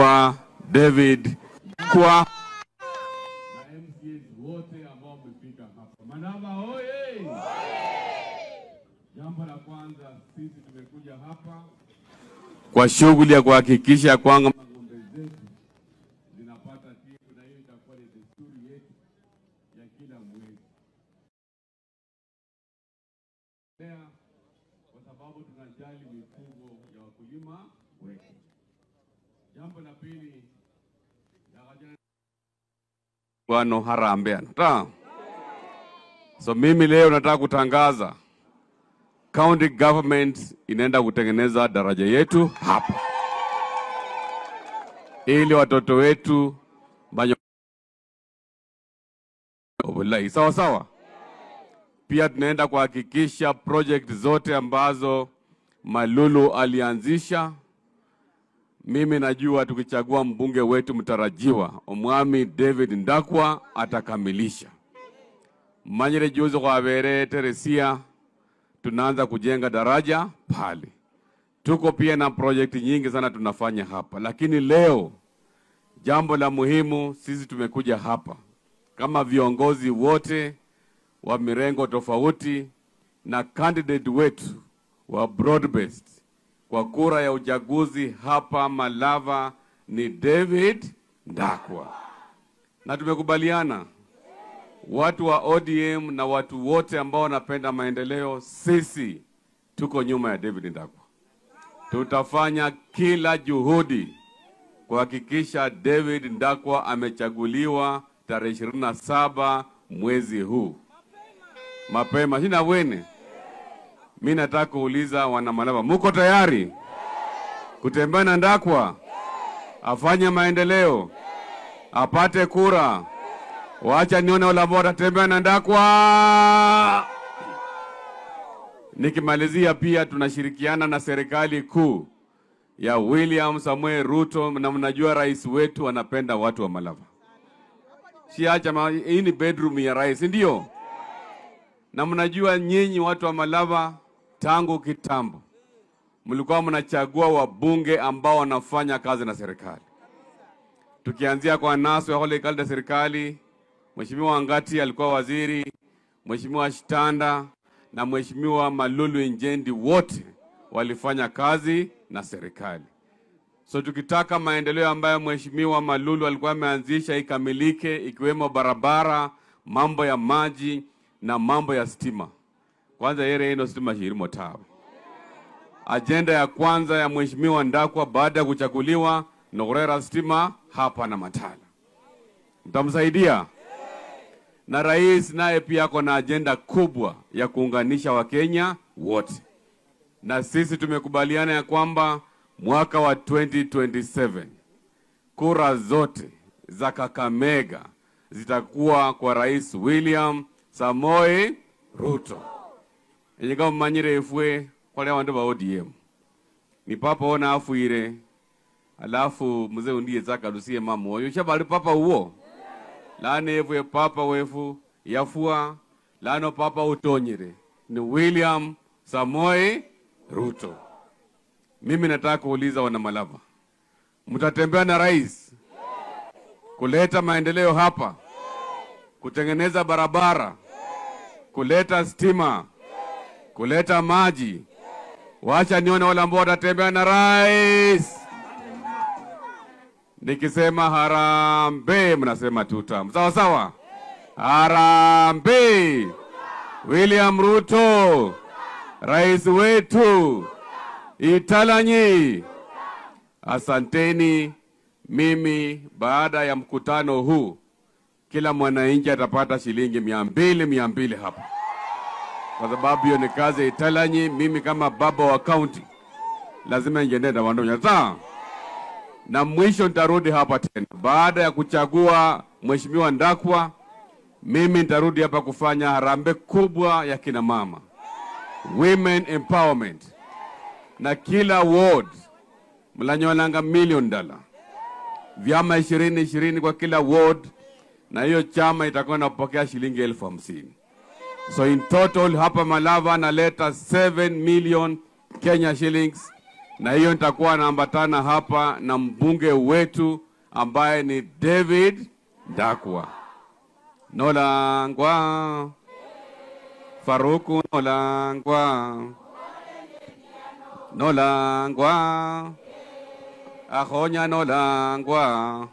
Mheshimiwa David Ndakwa na MCAs wote ambao wamefika hapa. Malava oye! Jambo la kwanza, sisi tumekuja hapa kwa shughuli ya kuhakikisha kwamba ng'ombe zetu zinapata tiba, na hiyo itakuwa ni desturi yetu ya kila mwezi. Kwa sababu tunajali mifugo ya wakulima wetu. Jambo la pili, wano harambea. So mimi leo nataka kutangaza county government inaenda kutengeneza daraja yetu hapa, ili watoto wetu sawa sawa. Pia tunaenda kuhakikisha project zote ambazo Malulu alianzisha. Mimi najua tukichagua mbunge wetu mtarajiwa Omwami David Ndakwa atakamilisha. Manyire juzo kwa Bere Teresia tunaanza kujenga daraja pale. Tuko pia na project nyingi sana tunafanya hapa. Lakini leo jambo la muhimu, sisi tumekuja hapa kama viongozi wote wa mirengo tofauti na candidate wetu wa broad-based kwa kura ya uchaguzi hapa Malava ni David Ndakwa. Na tumekubaliana watu wa ODM na watu wote ambao wanapenda maendeleo, sisi tuko nyuma ya David Ndakwa. Tutafanya kila juhudi kuhakikisha David Ndakwa amechaguliwa tarehe 27 mwezi huu. Mapema, sina wene. Mimi nataka kuuliza wana Malava, muko tayari kutembea na Ndakwa afanye maendeleo, apate kura? Wacha nione wale ambao watatembea na Ndakwa. Nikimalizia, pia tunashirikiana na serikali kuu ya William Samuel Ruto, na mnajua rais wetu anapenda watu wa Malava. Siacha hii ni bedroom ya rais, ndio? Na mnajua nyinyi watu wa Malava tangu kitambo mlikuwa mnachagua wabunge ambao wanafanya kazi na serikali. Tukianzia kwa naso ya hole kalda serikali, Mheshimiwa Ngati alikuwa waziri, Mheshimiwa Shitanda na Mheshimiwa Malulu Njendi, wote walifanya kazi na serikali. So tukitaka maendeleo ambayo Mheshimiwa Malulu alikuwa ameanzisha ikamilike, ikiwemo barabara, mambo ya maji na mambo ya stima. Kwanza yere ino stima shirimo tawe. Agenda ya kwanza ya Mheshimiwa Ndakwa baada ya kuchaguliwa nogorera stima hapa na Matala. Mtamsaidia? Na rais naye pia ako na agenda kubwa ya kuunganisha Wakenya wote. Na sisi tumekubaliana ya kwamba mwaka wa 2027 kura zote za Kakamega zitakuwa kwa Rais William Samoei Ruto. Enyika mmanyire efwe kwa wande ba ODM. Ni papa ona afuire, alafu mzee undiye zaka lusie mama oyo. Shabali papa uo. Lane efwe papa wefu yafua, lano papa utonyire. Ni William Samoei Ruto. Mimi nataka kuuliza wana Malava, mtatembea na rais kuleta maendeleo hapa, kutengeneza barabara, kuleta stima, kuleta maji? Wacha nione wale ambao watatembea na rais. Nikisema harambe mnasema tutam. Sawa sawa? Harambe! William Ruto, rais wetu. Italanyi. Asanteni. Mimi baada ya mkutano huu kila mwananchi atapata shilingi 200 hapa. Kwa sababu hiyo ni kazi ya Italanyi. Mimi kama baba wa county lazima niende na wandonya. Sawa? Na mwisho nitarudi hapa tena. Baada ya kuchagua Mheshimiwa Ndakwa, mimi nitarudi hapa kufanya harambee kubwa ya kina mama. Women empowerment. Na kila ward mlanyolanga $1,000,000. Vyama 20 kwa kila ward, na hiyo chama itakuwa inapokea shilingi 50,000. So in total hapa Malava naleta 7 million Kenya shillings na hiyo nitakuwa naambatana hapa na mbunge wetu ambaye ni David Ndakwa. Nolangwa Faruku Nolangwa Nolangwa Ahonya Nolangwa